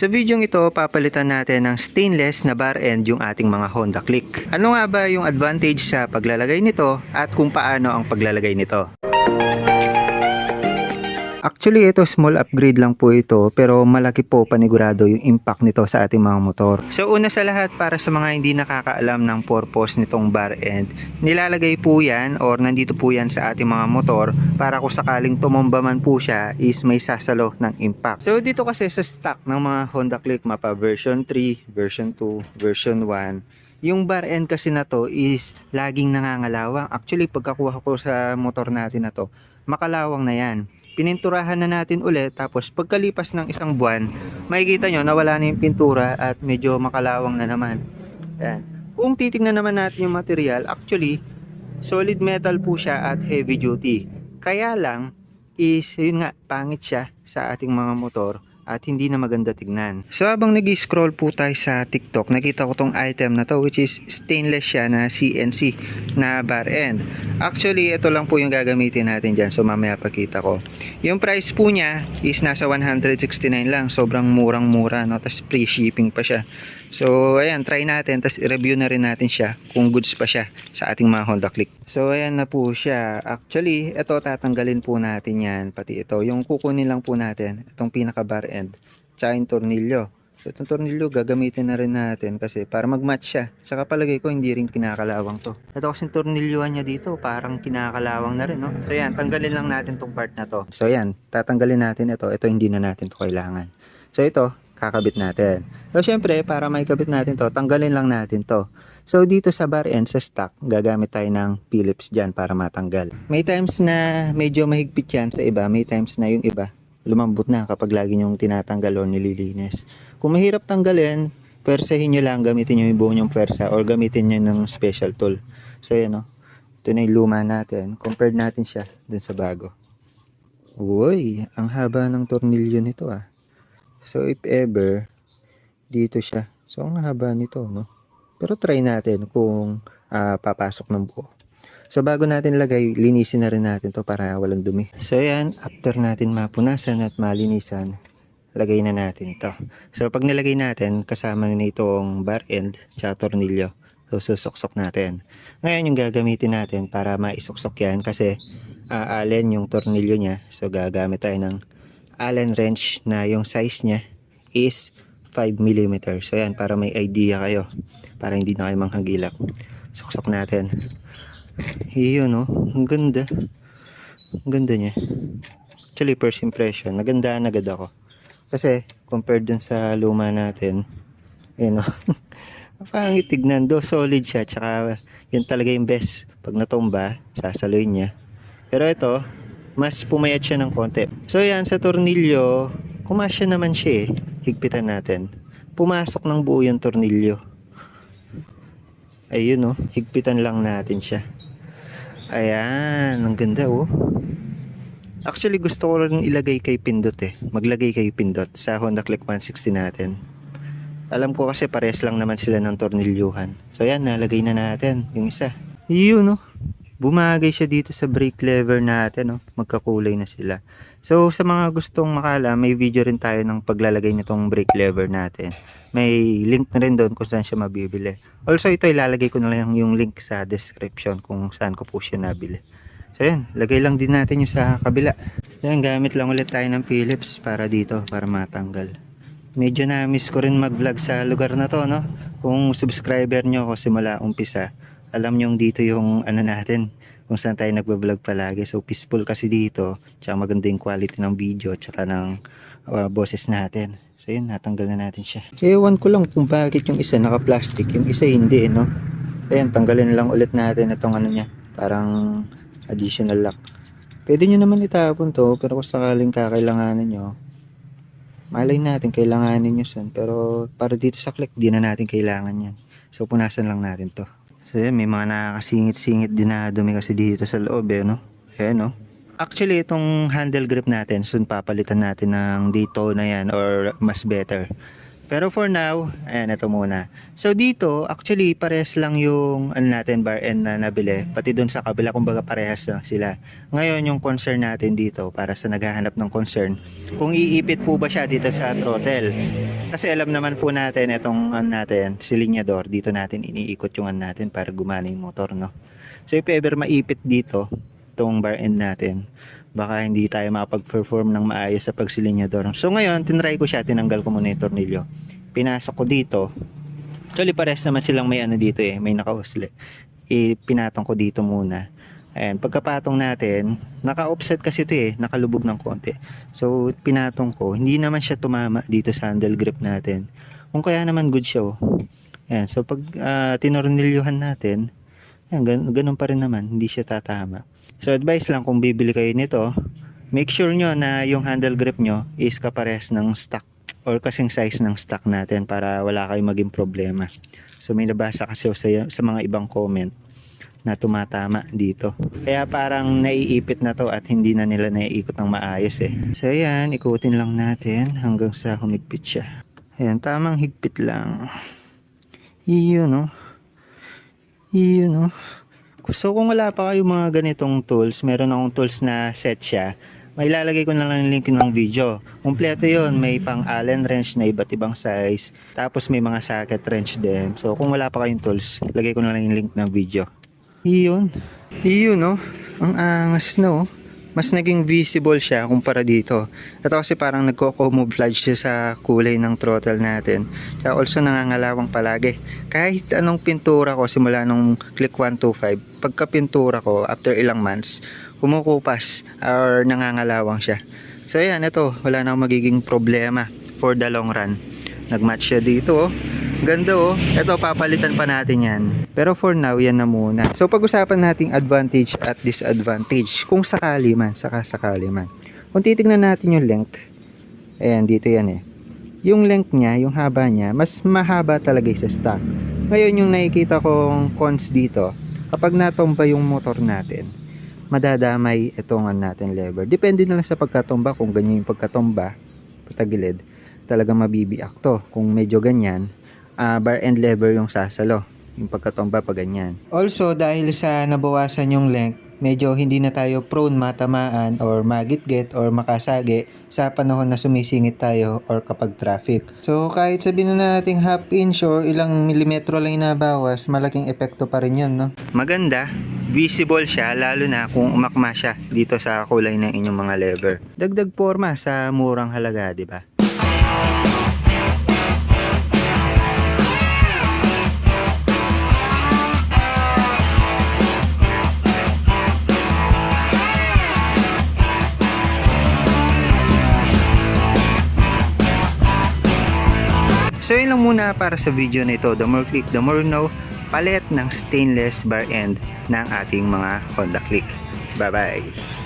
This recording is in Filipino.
Sa video ito, papalitan natin ng stainless na bar end yung ating mga Honda Click. Ano nga ba yung advantage sa paglalagay nito at kung paano ang paglalagay nito? Actually, ito small upgrade lang po ito pero malaki po panigurado yung impact nito sa ating mga motor. So una sa lahat, para sa mga hindi nakakaalam ng purpose nitong bar end, nilalagay po yan or nandito po yan sa ating mga motor para kung sakaling tumumba man po siya is may sasalo ng impact. So dito kasi sa stock ng mga Honda Click mapa version 3, version 2, version 1, yung bar end kasi na to is laging nangangalawang. Actually, pagkakuha ko sa motor natin na to, makalawang na yan. Pininturahan na natin ulit, tapos pagkalipas ng isang buwan, makikita nyo nawala na yung pintura at medyo makalawang na naman. Yan. Kung titignan naman natin yung material, actually solid metal po siya at heavy duty. Kaya lang is yun nga, pangit siya sa ating mga motor at hindi na maganda tignan. So habang nag-scroll po tayo sa TikTok, nakita ko tong item na to, which is stainless siya na CNC na bar end. Actually, ito lang po yung gagamitin natin dyan. So mamaya pakita ko. Yung price po niya is nasa 169 lang. Sobrang murang-mura, no? Tapos free shipping pa siya. So ayan, try natin. Tapos i-review na rin natin siya kung goods pa siya sa ating mga Honda Click. So ayan na po siya. Actually, ito tatanggalin po natin yan. Pati ito. Yung kukunin lang po natin. Itong pinaka bar end. Tsaka yung tornilyo. So itong tornilyo gagamitin na rin natin kasi para mag-match siya. Tsaka palagay ko hindi rin kinakalawang to. Ito kasing tornilyohan niya dito parang kinakalawang na rin, no? So yan, tanggalin lang natin tong part na to. So yan, tatanggalin natin ito. Ito hindi na natin to kailangan. So ito, kakabit natin. So syempre, para maikabit natin to, tanggalin lang natin to. So dito sa bar end sa stock, gagamit tayo ng Phillips dyan para matanggal. May times na medyo mahigpit yan sa iba, may times na yung iba lumambot na kapag lagi nyong tinatanggal o nililinis. Kung mahirap tanggalin, persahin nyo lang, gamitin nyo yung buo nyong persa or gamitin nyo ng special tool. So yan, no? Ito na yung luma natin. Compared natin siya dun sa bago. Uy, ang haba ng tornilyo nito ah. So if ever, dito siya. So ang haba nito, no? Pero try natin kung papasok ng buo. So bago natin lagay, linisin na rin natin to para walang dumi. So yan, after natin mapunasan at malinisan, lagay na natin to. So pag nilagay natin, kasama na itong bar end, tsaka tornilyo. So susuksok natin. Ngayon yung gagamitin natin para maisuksok yan kasi Allen yung tornilyo niya. So gagamit tayo ng Allen wrench na yung size niya is 5mm. So yan, para may idea kayo. Para hindi na kayo manghagilap. Suksok natin. Iyon, no? Ang ganda. Ang ganda niya. Actually, first impression, nagandaan agad ako. Kasi, compared dun sa luma natin, no? Pangit tignan do, solid siya. Tsaka, yun talaga yung best. Pag natumba, sasaloy niya. Pero ito, mas pumayat siya ng konti. So, yan, sa tornilyo, kumasya naman siya eh. Higpitan natin. Pumasok ng buo yung tornilyo. Ayun, no? Higpitan lang natin siya. Ayan, ang ganda oh. Actually gusto ko rin ilagay kay pindot eh. Maglagay kay pindot sa Honda Click 160 natin. Alam ko kasi pares lang naman sila ng tornilyuhan. So yan, nalagay na natin yung isa. Yun oh. Bumagay siya dito sa brake lever natin oh. Magkakulay na sila. So sa mga gustong makala, may video rin tayo ng paglalagay nitong brake lever natin. May link na rin doon kung saan siya mabibili. Also ito ilalagay ko na lang yung link sa description kung saan ko po siya nabili. So yan, lagay lang din natin yung sa kabila. Yan, gamit lang ulit tayo ng Phillips para dito, para matanggal. Medyo na-miss ko rin mag-vlog sa lugar na to, no? Kung subscriber nyo ako simula umpisa, alam nyo dito yung ano natin, kung saan tayo nagbablog palagi. So peaceful kasi dito, tsaka maganda yung quality ng video, tsaka ng boses natin. So yun, natanggal na natin siya. Ewan ko lang kung bakit yung isa naka-plastic, yung isa hindi, no? Ayan, tanggalin lang ulit natin itong ano niya, parang additional lock. Pwede nyo naman itapon to, pero kung sakaling kakailanganin nyo, malay natin kailanganin nyo sun. Pero para dito sa click, di na natin kailangan yan. So punasan lang natin to. So yan, may mga nakakasingit-singit din na dumi kasi dito sa loob eh, no? Ayan, no? Actually, itong handle grip natin, soon papalitan natin ng Daytona yan or mas better. Pero for now, ayan, ito muna. So dito, actually, parehas lang yung natin bar end na nabili. Pati dun sa kabila, kumbaga parehas lang sila. Ngayon, yung concern natin dito, para sa naghahanap ng concern, kung iipit po ba siya dito sa throttle. Kasi alam naman po natin, itong natin, silinyador, dito natin iniikot yung natin para gumana yung motor, no? So if ever maipit dito, itong bar end natin, baka hindi tayo makapag-perform ng maayos sa pagsilinyador. So ngayon, tinry ko siya, tinanggal ko muna yung tornilyo. Pinasok ko dito. Actually, pares naman silang may dito may naka-hosle. Pinatong ko dito muna. Ayan, pagkapatong natin, naka-offset kasi ito nakalubog ng konti. So, pinatong ko. Hindi naman siya tumama dito sa handle grip natin. Kung kaya naman good siya Ayan, so pag tinornilyuhan natin, ayan, ganun pa rin naman, hindi siya tatama. So advice lang kung bibili kayo nito, make sure nyo na yung handle grip nyo is kapares ng stock or kasing size ng stock natin para wala kayong maging problema. So may nabasa kasi sa mga ibang comment na tumatama dito. Kaya parang naiipit na to at hindi na nila naiikot ng maayos So ayan, ikutin lang natin hanggang sa humigpit siya. Ayan, tamang higpit lang. Iyon So kung wala pa kayo mga ganitong tools, meron akong tools na set siya. May ilalagay ko na lang yung link ng video. Kompleto yon, may pang Allen wrench na iba't ibang size. Tapos may mga socket wrench din. So kung wala pa kayong tools, lagay ko na lang yung link ng video. Iyon ang angas mas naging visible siya kumpara dito. Ito kasi parang nagko-camouflage siya sa kulay ng throttle natin. Kaya also nangangalawang palagi. Kahit anong pintura ko simula nung Click 125, pagka pintura ko after ilang months, kumukupas or nangangalawang siya. So ayan, ito, wala na akong magiging problema for the long run. Nagmatch siya dito Ganda Ito, papalitan pa natin yan. Pero for now, yan na muna. So pag-usapan nating advantage at disadvantage. Kung sakali man, sakali man. Kung titignan natin yung length, ayan, dito yan Yung length niya, yung haba niya, mas mahaba talaga sa stock. Ngayon, yung nakikita kong cons dito, kapag natomba yung motor natin, madadamay itong natin lever. Depende na lang sa pagkatomba. Kung ganyan yung pagkatomba, patagilid, talagang mabibiak to. Kung medyo ganyan, bar end lever yung sasalo, yung pagkatomba pa ganyan. Also, dahil sa nabawasan yung length, medyo hindi na tayo prone matamaan or magitgit or makasagi sa panahon na sumisingit tayo or kapag traffic. So kahit sabihin na natin half inch or ilang milimetro lang inabawas, malaking epekto pa rin yun, Maganda, visible siya, lalo na kung umakma siya dito sa kulay ng inyong mga lever. Dagdag forma sa murang halaga, di ba? So yun lang muna para sa video na ito. The more click, the more know. Palit ng stainless bar end ng ating mga Honda Click. Bye bye!